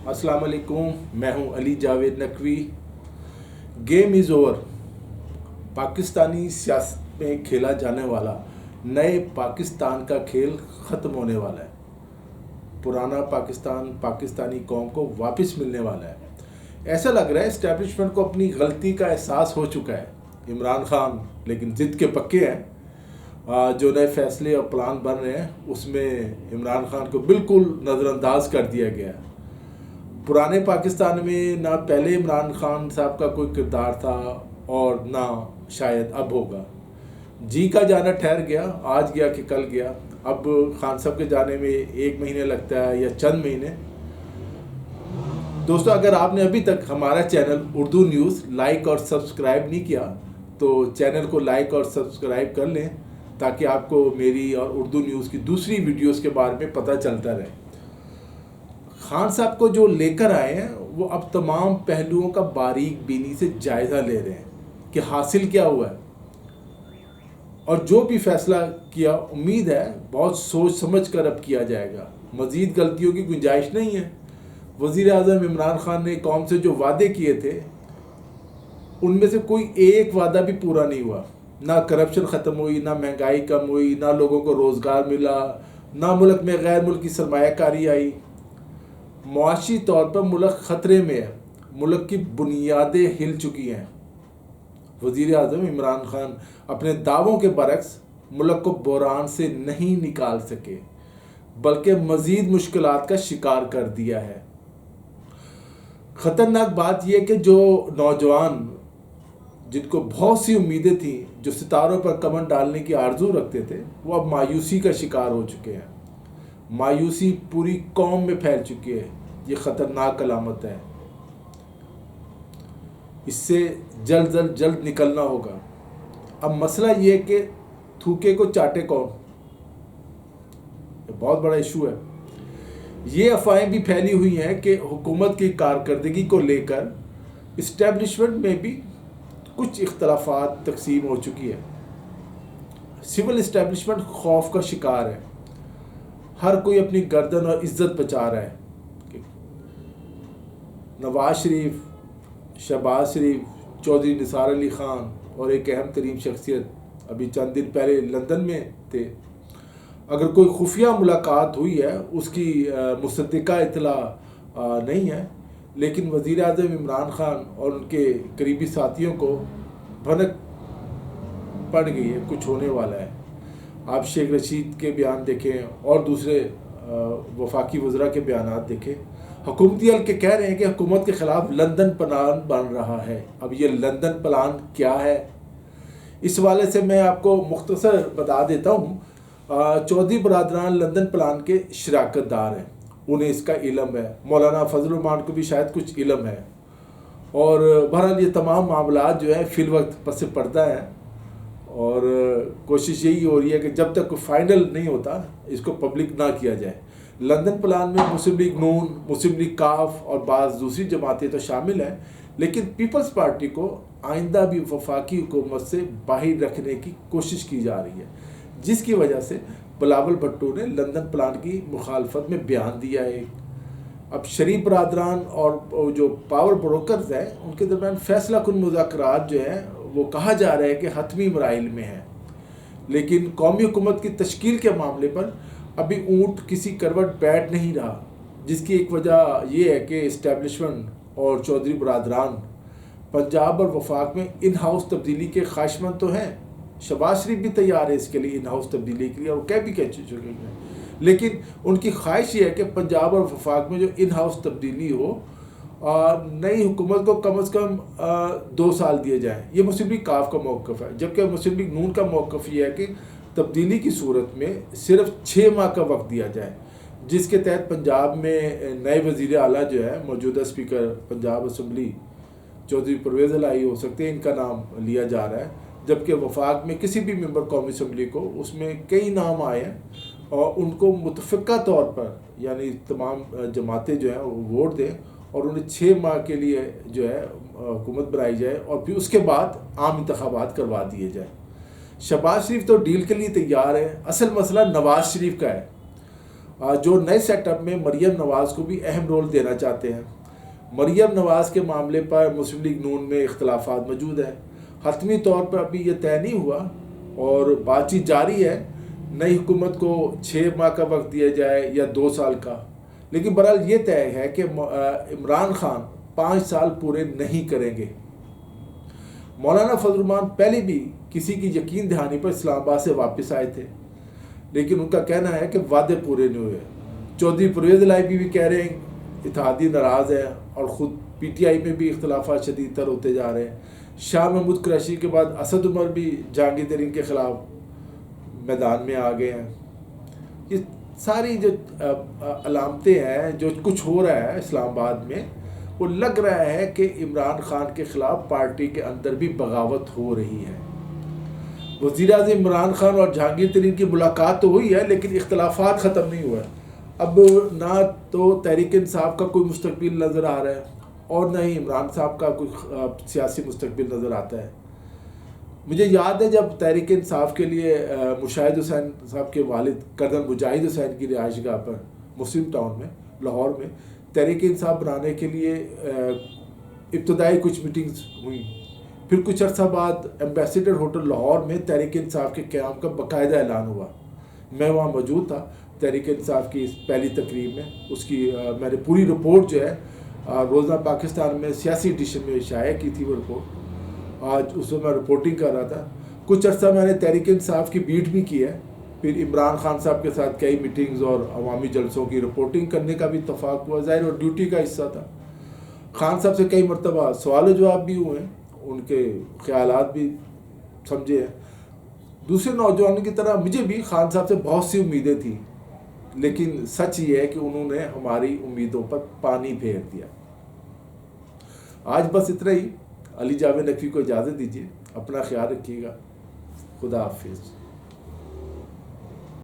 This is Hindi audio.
अस्सलाम वालेकुम, मैं हूं Ali Javed Naqvi. Game is over. Pakistani सियासत में खेला जाने वाला नए पाकिस्तान का खेल ख़त्म होने वाला है। पुराना पाकिस्तान पाकिस्तानी कौम को वापस मिलने वाला है। ऐसा लग रहा है इस्टेब्लिशमेंट को अपनी गलती का एहसास हो चुका है। इमरान खान लेकिन ज़िद के पक्के हैं। जो नए फैसले और प्लान बन रहे हैं उसमें इमरान खान को बिल्कुल नज़रअंदाज कर दिया गया है। पुराने पाकिस्तान में ना पहले इमरान खान साहब का कोई किरदार था और ना शायद अब होगा। जी का जाना ठहर गया, आज गया कि कल गया। अब खान साहब के जाने में 1 महीने लगता है या चंद महीने। दोस्तों, अगर आपने अभी तक हमारा चैनल उर्दू न्यूज़ लाइक और सब्सक्राइब नहीं किया तो चैनल को लाइक और सब्सक्राइब कर लें ताकि आपको मेरी और उर्दू न्यूज़ की दूसरी वीडियोस के बारे में पता चलता रहे। खान साहब को जो लेकर आए हैं वो अब तमाम पहलुओं का बारीक बीनी से जायज़ा ले रहे हैं कि हासिल क्या हुआ है और जो भी फैसला किया उम्मीद है बहुत सोच समझ कर अब किया जाएगा। मज़ीद गलतियों की गुंजाइश नहीं है। वज़ीर आज़म इमरान खान ने कौम से जो वादे किए थे उनमें से कोई एक वादा भी पूरा नहीं हुआ। ना करप्शन ख़त्म हुई, ना महंगाई कम हुई, ना लोगों को रोज़गार मिला, ना मुल्क में गैर मुल्की सरमायाकारी आई। मुआशी तौर पर मुल्क ख़तरे में है। मुल्क की बुनियादें हिल चुकी हैं। वज़ीर आज़म इमरान खान अपने दावों के बरक्स मुल्क को बहरान से नहीं निकाल सके बल्कि मज़ीद मुश्किलात का शिकार कर दिया है। ख़तरनाक बात यह कि जो नौजवान जिनको बहुत सी उम्मीदें थी, जो सितारों पर कमर डालने की आरजू रखते थे, वो अब मायूसी का शिकार हो चुके हैं। मायूसी पूरी कौम में फैल चुकी है। ये ख़तरनाक अलामत है। इससे जल्द निकलना होगा। अब मसला ये है कि थूके को चाटे कौन। ये बहुत बड़ा इशू है। ये अफवाहें भी फैली हुई हैं कि हुकूमत की कारकर्दगी को लेकर इस्टेब्लिशमेंट में भी कुछ इख्तलाफात तकसीम हो चुकी है। सिविल इस्टेब्लिशमेंट खौफ का शिकार है। हर कोई अपनी गर्दन और इज्जत बचा रहा है। नवाज शरीफ, शहबाज शरीफ, चौधरी निसार अली ख़ान और एक अहम तरीन शख्सियत अभी चंद दिन पहले लंदन में थे। अगर कोई खुफिया मुलाकात हुई है उसकी मुसद्दिका इतला नहीं है, लेकिन वज़ीर आज़म इमरान खान और उनके करीबी साथियों को भनक पड़ गई है कुछ होने वाला है। आप शेख रशीद के बयान देखें और दूसरे वफाकी वज़रा के बयान देखें। हुकूमती हल्के कह रहे हैं कि हुकूमत के ख़िलाफ़ लंदन प्लान बन रहा है। अब ये लंदन प्लान क्या है, इस वाले से मैं आपको मुख्तसर बता देता हूँ। चौधरी बरादरान लंदन प्लान के शराकतदार हैं, उन्हें इसका इल्म है। मौलाना फजल रहमान को भी शायद कुछ इल्म है। और बहरहाल ये तमाम मामला जो है फिल वक्त पस पर्दा है और कोशिश यही हो रही है कि जब तक फाइनल नहीं होता इसको पब्लिक ना किया जाए। लंदन प्लान में मुस्लिम लीग नून, मुस्लिम लीग काफ और बाज़ दूसरी जमातें तो शामिल हैं, लेकिन पीपल्स पार्टी को आइंदा भी वफाकी हुकूमत से बाहर रखने की कोशिश की जा रही है, जिसकी वजह से बिलावल भुट्टो ने लंदन प्लान की मुखालफत में बयान दिया है। अब शरीफ बरादरान और जो पावर ब्रोकर्स हैं उनके दरमियान फैसला कुन मुज़ाकरात जो है वो कहा जा रहा है कि हतमी मराइल में है, लेकिन कौमी हुकूमत की तश्कील के मामले पर अभी ऊँट किसी करवट बैठ नहीं रहा, जिसकी एक वजह यह है कि इस्टेब्लिशमेंट और चौधरी बरादरान पंजाब और वफाक में इन हाउस तब्दीली के ख्वाहिशमंद तो हैं। शहबाज शरीफ भी तैयार है इसके लिए, इन हाउस तब्दीली के लिए, और कह चुके हैं, लेकिन उनकी ख्वाहिश ये है कि पंजाब और वफाक में जो इन हाउस तब्दीली हो, नई हुकूमत को कम अज़ कम 2 साल दिए जाएँ। ये मुस्लिम लीग काफ का मौक़िफ़ है, जबकि मुस्लिम लीग नून का मौक़िफ़ ये है कि तब्दीली की सूरत में सिर्फ 6 माह का वक्त दिया जाए, जिसके तहत पंजाब में नए वज़ीर आला जो है मौजूदा स्पीकर पंजाब असम्बली चौधरी परवेज़ इलाही हो सकते हैं, इनका नाम लिया जा रहा है। जबकि वफाक में किसी भी मेंबर कौमी असम्बली को उसमें कई नाम आए हैं और उनको मुतफ़िक़ा तौर पर यानी तमाम जमातें जो हैं वो वोट दें और उन्हें 6 माह के लिए जो है हुकूमत बनाई जाए और फिर उसके बाद आम इंतखाबात करवा दिए जाए। शहबाज शरीफ तो डील के लिए तैयार है। असल मसला नवाज शरीफ का है जो नए सेटअप में मरियम नवाज़ को भी अहम रोल देना चाहते हैं। मरियम नवाज़ के मामले पर मुस्लिम लीग नून में इख्तलाफात मौजूद हैं। हतमी तौर पर अभी ये तय नहीं हुआ और बातचीत जारी है, नई हुकूमत को 6 माह का वक्त दिया जाए या 2 साल का। लेकिन बहरहाल ये तय है कि इमरान खान 5 साल पूरे नहीं करेंगे। मौलाना फजल रहमान पहले भी किसी की यकीन दहानी पर इस्लामाबाद से वापस आए थे, लेकिन उनका कहना है कि वादे पूरे नहीं हुए। चौधरी परवेज़ इलाही भी कह रहे हैं इत्तेहादी नाराज़ है और ख़ुद PTI में भी इख्तलाफात शदीद तर होते जा रहे हैं। शाह महमूद कुरैशी के बाद असद उमर भी जहांगीर तरीन के ख़िलाफ़ मैदान में आ गए हैं। ये सारी जो अलामतें हैं, जो कुछ हो रहा है इस्लामाबाद में, वो लग रहा है कि इमरान खान के ख़िलाफ़ पार्टी के अंदर भी बगावत हो रही है। वज़ीर-ए-आज़म इमरान खान और जहांगीर तरीन की मुलाकात तो हुई है, लेकिन इख्तलाफात ख़त्म नहीं हुआ है। अब ना तो तहरीक इंसाफ का कोई मुस्तकबिल नज़र आ रहा है और न ही इमरान साहब का कोई सियासी मुस्तकबिल नज़र आता है। मुझे याद है जब तहरीक इंसाफ के लिए मुशाहिद हुसैन साहब के वालिद कर्नल मुजाहिद हुसैन की रिहाइशगाह पर मुस्लिम टाउन में लाहौर में तहरीक इंसाफ बनाने के लिए इब्तदाई कुछ मीटिंग्स हुई। फिर कुछ अर्सा बाद एम्बेसडर होटल लाहौर में तहरीक इंसाफ के क़याम का बाकायदा ऐलान हुआ। मैं वहाँ मौजूद था तहरीक इंसाफ की इस पहली तकरीब में। उसकी मैंने पूरी रिपोर्ट जो है रोज़ना पाकिस्तान में सियासी एडिशन में शाया की थी वो रिपोर्ट। आज उसमें मैं रिपोर्टिंग कर रहा था। कुछ अर्सा मैंने तहरीक इंसाफ की बीट भी की है। फिर इमरान खान साहब के साथ कई मीटिंग्स और अवामी जलसों की रिपोर्टिंग करने का भी इत्तफाक हुआ, ज़ाहिर और ड्यूटी का हिस्सा था। खान साहब से कई मरतबा सवाल जवाब भी हुए, उनके ख्यालात भी समझे हैं। दूसरे नौजवानों की तरह मुझे भी खान साहब से बहुत सी उम्मीदें थी, लेकिन सच ये है कि उन्होंने हमारी उम्मीदों पर पानी फेर दिया। आज बस इतना ही। अली जावेद नकवी को इजाज़त दीजिए। अपना ख्याल रखिएगा। खुदा हाफिज़।